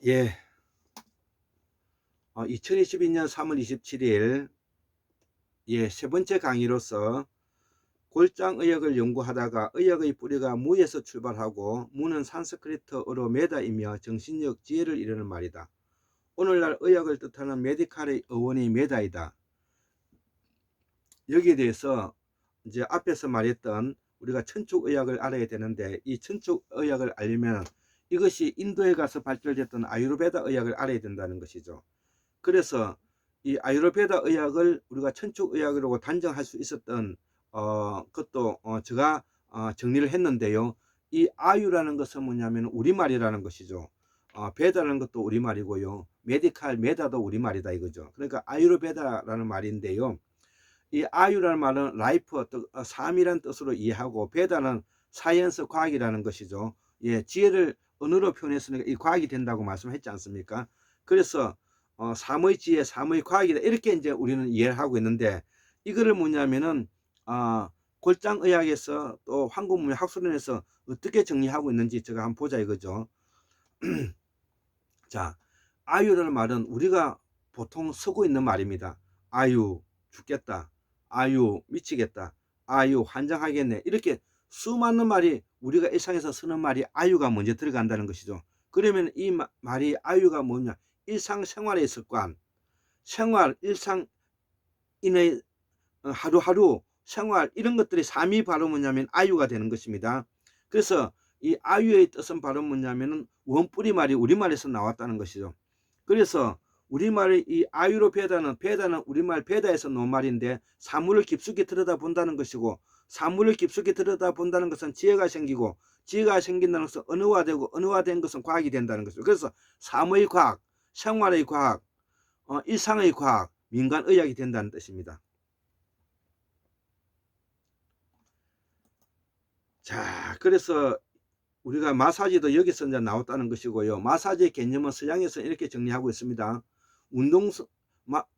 예, 2022년 3월 27일 세 번째 강의로서 골장의학을 연구하다가 의학의 뿌리가 무에서 출발하고 무는 산스크리트어로 메다이며 정신적 지혜를 이루는 말이다. 오늘날 의학을 뜻하는 메디칼의 어원이 메다이다. 여기에 대해서 이제 앞에서 말했던 우리가 천축의학을 알아야 되는데, 이 천축의학을 알려면 이것이 인도에 가서 발달됐던 아유르베다 의학을 알아야 된다는 것이죠. 그래서 이 아유르베다 의학을 우리가 천축의학이라고 단정할 수 있었던 것도 제가 정리를 했는데요. 이 아유라는 것은 뭐냐면 우리말이라는 것이죠. 베다라는 것도 우리말이고요. 메디칼 메다도 우리말이다 이거죠. 그러니까 아유르베다라는 말인데요. 이 아유라는 말은 라이프, 삶이란 뜻으로 이해하고, 베다는 사이언스, 과학이라는 것이죠. 예, 지혜를 언어로 표현했으니까 이 과학이 된다고 말씀했지 않습니까? 그래서 삶의 지혜, 삶의 과학이다, 이렇게 이제 우리는 이해를 하고 있는데, 이거를 뭐냐면은 골장의학에서 또 황금문명 학술원에서 어떻게 정리하고 있는지 제가 한번 보자 이거죠. 자, 아유라는 말은 우리가 보통 쓰고 있는 말입니다. 아유, 죽겠다. 아유, 미치겠다. 아유, 환장하겠네. 이렇게 수많은 말이, 우리가 일상에서 쓰는 말이 아유가 먼저 들어간다는 것이죠. 그러면 이 말이 아유가 뭐냐? 일상생활의 습관, 일상인의 하루하루 생활, 이런 것들이 삶이 바로 뭐냐면 아유가 되는 것입니다. 그래서 이 아유의 뜻은 바로 뭐냐면은 원뿌리 말이 우리말에서 나왔다는 것이죠. 그래서 우리말의 이 아유로 베다는 우리말 베다에서 나온 말인데, 사물을 깊숙이 들여다본다는 것이고, 사물을 깊숙이 들여다본다는 것은 지혜가 생기고, 지혜가 생긴다는 것은 언어화되고, 언어화된 것은 과학이 된다는 것이죠. 그래서 삶의 과학, 생활의 과학, 일상의 과학, 민간의학이 된다는 뜻입니다. 자, 그래서 우리가 마사지도 여기서 이제 나왔다는 것이고요. 마사지의 개념은 서양에서 이렇게 정리하고 있습니다.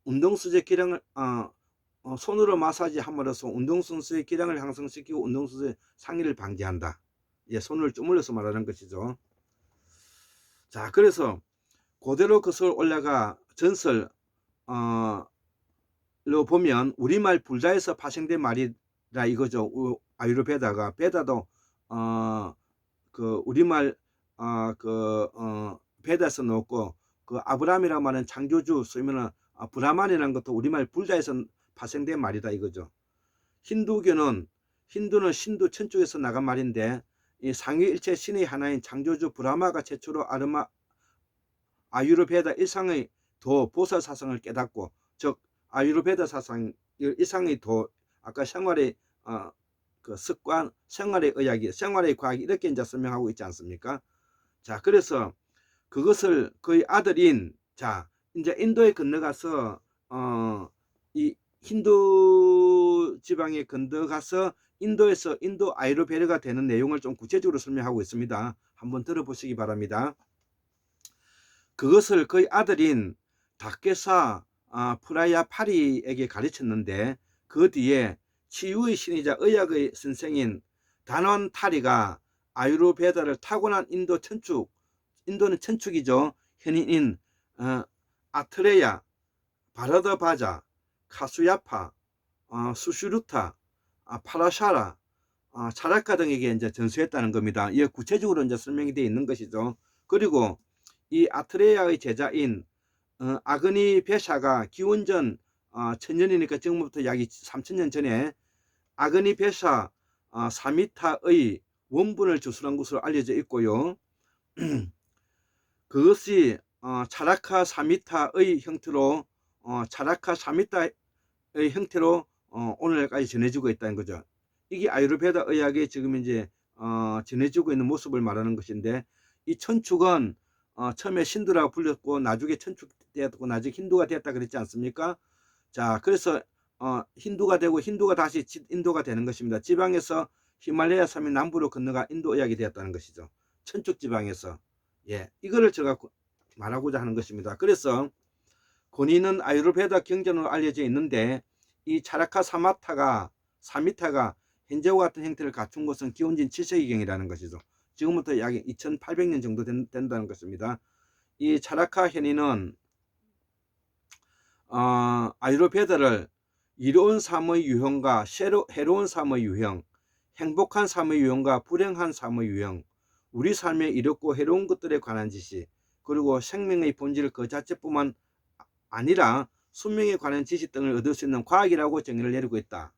운동수제 기량을 손으로 마사지 함으로써 운동선수의 기량을 향상시키고 운동선수의 상해를 방지한다. 예, 손을 주물러서 말하는 것이죠. 자, 그래서 그대로 거슬러 올라가 전설로 보면 우리말 불자에서 파생된 말이라 이거죠. 아유르베다가, 베다도 그 우리말 베다에서 넣었고, 그 아브라함이라고 말하는 창조주, 쓰면은 브라만이라는 것도 우리말 불자에서 파생된 말이다 이거죠. 힌두는 신두 천쪽에서 나간 말인데, 이 상위일체 신의 하나인 창조주 브라마가 최초로 아유르베다 일상의 도 보살 사상을 깨닫고, 즉 아유르베다 사상 일상의 도, 아까 생활의 그 습관, 생활의 의학이, 생활의 과학이, 이렇게 이제 설명하고 있지 않습니까? 자, 그래서 그것을 그의 아들인, 자, 이제 인도에 건너가서 이 힌두 지방에 건너가서 인도에서 인도 아유르베다가 되는 내용을 좀 구체적으로 설명하고 있습니다. 한번 들어보시기 바랍니다. 그것을 그의 아들인 다케사 프라야 파리에게 가르쳤는데, 그 뒤에 치유의 신이자 의학의 선생인 다넌타리가 아유르베다를 타고난 인도는 천축이죠. 현인인 아트레야, 바라더바자, 카수야파, 수슈루타, 파라샤라, 차라카 등에게 이제 전수했다는 겁니다. 이게 구체적으로 이제 설명이 되어 있는 것이죠. 그리고 이 아트레야의 제자인 아그니 베샤가 기원전 1000년이니까 지금부터 약 3000년 전에 아그니 베샤 사미타의 원분을 주술한 것으로 알려져 있고요. 그것이 차라카 사미타의 형태로 오늘까지 전해지고 있다는 거죠. 이게 아유르베다 의학에 지금 이제 전해지고 있는 모습을 말하는 것인데, 이 천축은 처음에 신두라고 불렸고 나중에 천축되었고 나중에 힌두가 되었다 그랬지 않습니까? 자, 그래서 힌두가 되고 힌두가 다시 인도가 되는 것입니다. 지방에서 히말라야 산맥 남부로 건너가 인도 의학이 되었다는 것이죠. 천축 지방에서. 예, 이거를 제가 말하고자 하는 것입니다. 그래서 권위는 아유르베다 경전으로 알려져 있는데, 이 차라카 사미타가 현재와 같은 형태를 갖춘 것은 기원전 7세기경이라는 것이죠. 지금부터 약 2800년 정도 된다는 것입니다. 이 차라카 현이는 아유르베다를 이로운 삶의 유형과 해로운 삶의 유형, 행복한 삶의 유형과 불행한 삶의 유형, 우리 삶에 이롭고 해로운 것들에 관한 지식, 그리고 생명의 본질 그 자체뿐만 아니라 수명에 관한 지식 등을 얻을 수 있는 과학이라고 정의를 내리고 있다.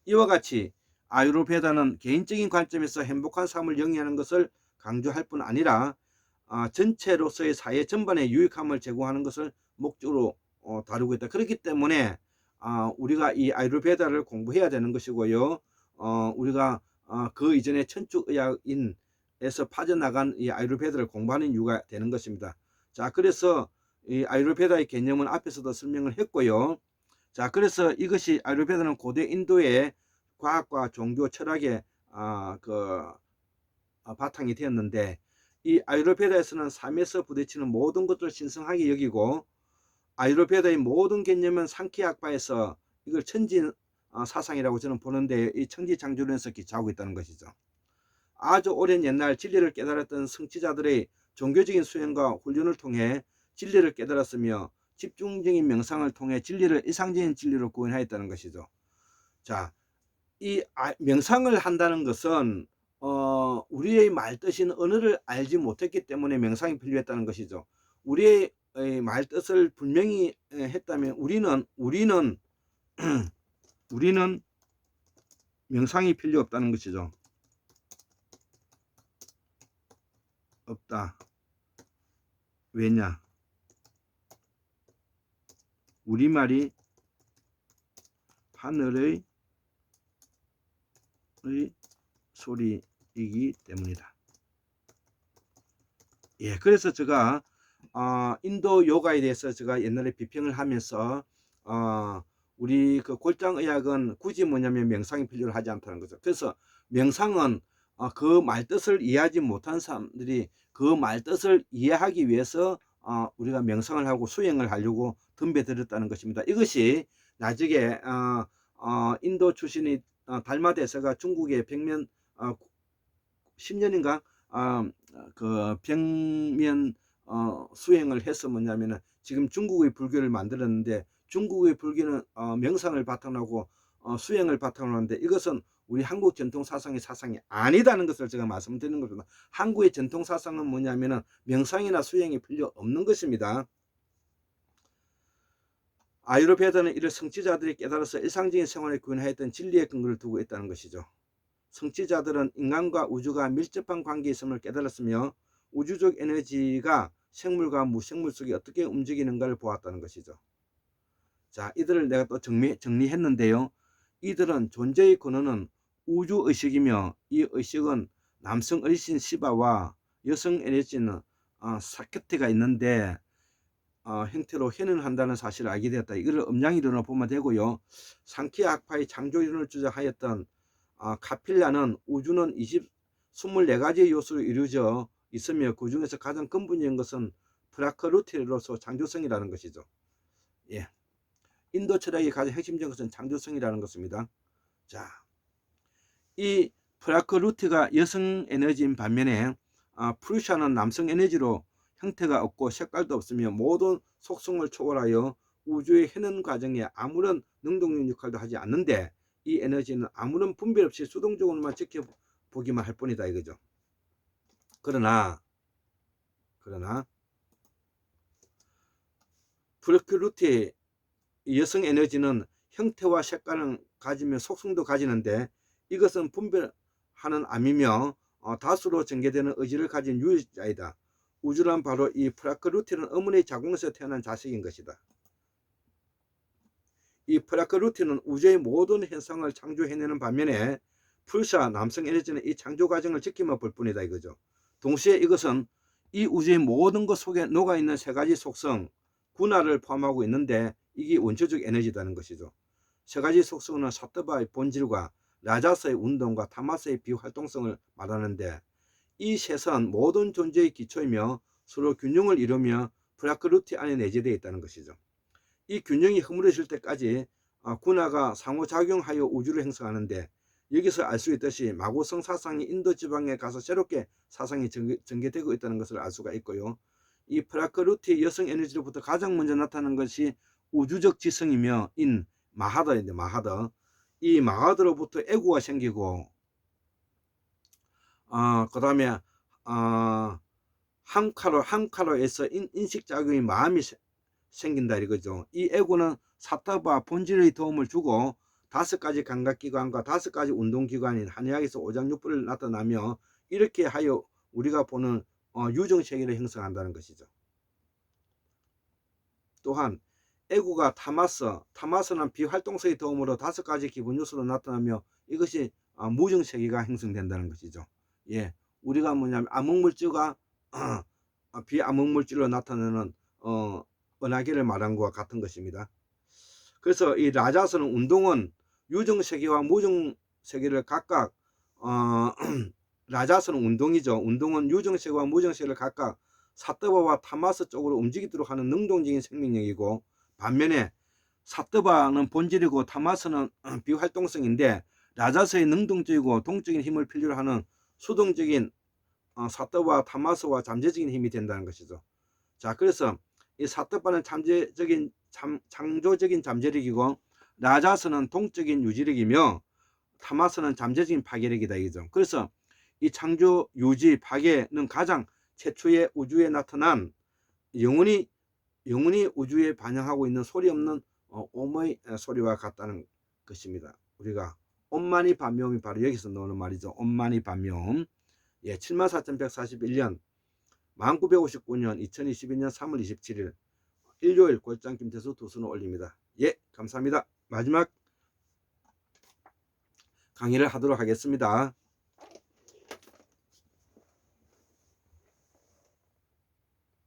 이와 같이 아유르베다는 개인적인 관점에서 행복한 삶을 영위하는 것을 강조할 뿐 아니라 전체로서의 사회 전반에 유익함을 제공하는 것을 목적으로 다루고 있다. 그렇기 때문에 우리가 이 아유르베다를 공부해야 되는 것이고요. 우리가 그 이전에 천주의학인에서 빠져나간 이 아유르베다를 공부하는 이유가 되는 것입니다. 자, 그래서 이 아유르베다의 개념은 앞에서도 설명을 했고요. 자, 그래서 이것이 아유르베다는 고대 인도의 과학과 종교 철학의 바탕이 되었는데, 이 아유르베다에서는 삶에서 부딪히는 모든 것들을 신성하게 여기고, 아유르베다의 모든 개념은 상키학파에서 이걸 천지 사상이라고 저는 보는데, 이 천지창조론에서 기초하고 있다는 것이죠. 아주 오랜 옛날 진리를 깨달았던 성취자들의 종교적인 수행과 훈련을 통해 진리를 깨달았으며, 집중적인 명상을 통해 진리를 이상적인 진리로 구현하였다는 것이죠. 자, 이 명상을 한다는 것은 우리의 말뜻인 언어를 알지 못했기 때문에 명상이 필요했다는 것이죠. 우리의 말뜻을 분명히 했다면 우리는 명상이 필요 없다는 것이죠. 없다. 왜냐? 우리말이 하늘의 소리이기 때문이다. 예, 그래서 제가 인도 요가에 대해서 제가 옛날에 비평을 하면서 우리 그 골장의학은 굳이 뭐냐면 명상이 필요를 하지 않다는 거죠. 그래서 명상은 그 말뜻을 이해하지 못한 사람들이 그 말뜻을 이해하기 위해서 우리가 명상을 하고 수행을 하려고 덤벼들었다는 것입니다. 이것이 나중에 인도 출신의 달마 대사가 중국의 벽면 10년인가 그 벽면 수행을 해서 뭐냐면은 지금 중국의 불교를 만들었는데, 중국의 불교는 명상을 바탕으로 하고 수행을 바탕으로 하는데, 이것은 우리 한국 전통 사상이 아니다는 것을 제가 말씀드리는 겁니다. 한국의 전통 사상은 뭐냐면은 명상이나 수행이 필요 없는 것입니다. 아유르베다는 이를 성취자들이 깨달아서 일상적인 생활에 구현하였던 진리의 근거를 두고 있다는 것이죠. 성취자들은 인간과 우주가 밀접한 관계에 있음을 깨달았으며, 우주적 에너지가 생물과 무생물 속에 어떻게 움직이는가를 보았다는 것이죠. 자, 이들을 내가 또 정리했는데요. 이들은 존재의 근원은 우주의식이며, 이 의식은 남성 어리신 시바와 여성 에너지는 사케트가 있는데 형태로 현현한다는 사실을 알게 되었다. 이걸 음양이론으로 보면 되고요. 상키학파의 창조이론을 주장하였던 카필라는 우주는 24가지 요소로 이루어져 있으며, 그 중에서 가장 근본적인 것은 프라크루티로서 창조성이라는 것이죠. 예, 인도 철학의 가장 핵심적인 것은 창조성이라는 것입니다. 자, 이 프라크루티가 여성 에너지인 반면에 프루샤는 남성 에너지로 형태가 없고 색깔도 없으며 모든 속성을 초월하여 우주의 현현 과정에 아무런 능동적 역할도 하지 않는데, 이 에너지는 아무런 분별 없이 수동적으로만 지켜보기만 할 뿐이다 이거죠. 그러나 프라크루티의 여성 에너지는 형태와 색깔을 가지며 속성도 가지는데, 이것은 분별하는 암이며 다수로 전개되는 의지를 가진 유일자이다. 우주란 바로 이 프라크루티는 어머니의 자궁에서 태어난 자식인 것이다. 이 프라크루티는 우주의 모든 현상을 창조해내는 반면에 풀샤 남성 에너지는 이 창조 과정을 지키며 볼 뿐이다 이거죠. 동시에 이것은 이 우주의 모든 것 속에 녹아있는 세 가지 속성, 군화를 포함하고 있는데, 이게 원초적 에너지라는 것이죠. 세 가지 속성은 사트바의 본질과 라자스의 운동과 타마스의 비활동성을 말하는데, 이 셋은 모든 존재의 기초이며 서로 균형을 이루며 프라크루티 안에 내재되어 있다는 것이죠. 이 균형이 허물어질 때까지 군화가 상호작용하여 우주를 형성하는데, 여기서 알 수 있듯이 마고성 사상이 인도 지방에 가서 새롭게 사상이 전개되고 있다는 것을 알 수가 있고요. 이 프라크루트의 여성 에너지로부터 가장 먼저 나타나는 것이 우주적 지성이며 인 마하드인데, 마하드. 이 마하드로부터 애구가 생기고, 그 다음에 함카로에서 인식작용이 마음이 생긴다 이거죠. 이 애구는 사타바 본질의 도움을 주고 5가지 감각기관과 5가지 운동기관인 한의학에서 오장육부를 나타나며, 이렇게 하여 우리가 보는 유정세계를 형성한다는 것이죠. 또한 애구가 타마스는 비활동성의 도움으로 5가지 기본 요소로 나타나며, 이것이 무정세계가 형성된다는 것이죠. 예, 우리가 뭐냐면 암흑물질과 비암흑물질로 나타나는 은하계를 말한 것과 같은 것입니다. 그래서 이 라자스는 운동은 유정세계와 무정세계를 각각 라자스는 운동이죠. 운동은 유정세계와 무정세계를 각각 사뜨바와 타마스 쪽으로 움직이도록 하는 능동적인 생명력이고, 반면에 사뜨바는 본질이고 타마스는 비활동성인데, 라자스의 능동적이고 동적인 힘을 필요로 하는 수동적인 사뜨바 타마스와 잠재적인 힘이 된다는 것이죠. 자, 그래서 이 사뜨바는 창조적인 잠재력이고, 라자스는 동적인 유지력이며, 타마스는 잠재적인 파괴력이다 이거죠. 그래서 이 창조, 유지, 파괴는 가장 최초의 우주에 나타난 영원히 우주에 반영하고 있는 소리 없는 옴의 소리와 같다는 것입니다. 우리가 옴마니 반묘음이 바로 여기서 나오는 말이죠. 옴마니 반묘음. 예, 74,141년 1959년 2022년 3월 27일 일요일 골장 김태수 두수는 올립니다. 예, 감사합니다. 마지막 강의를 하도록 하겠습니다.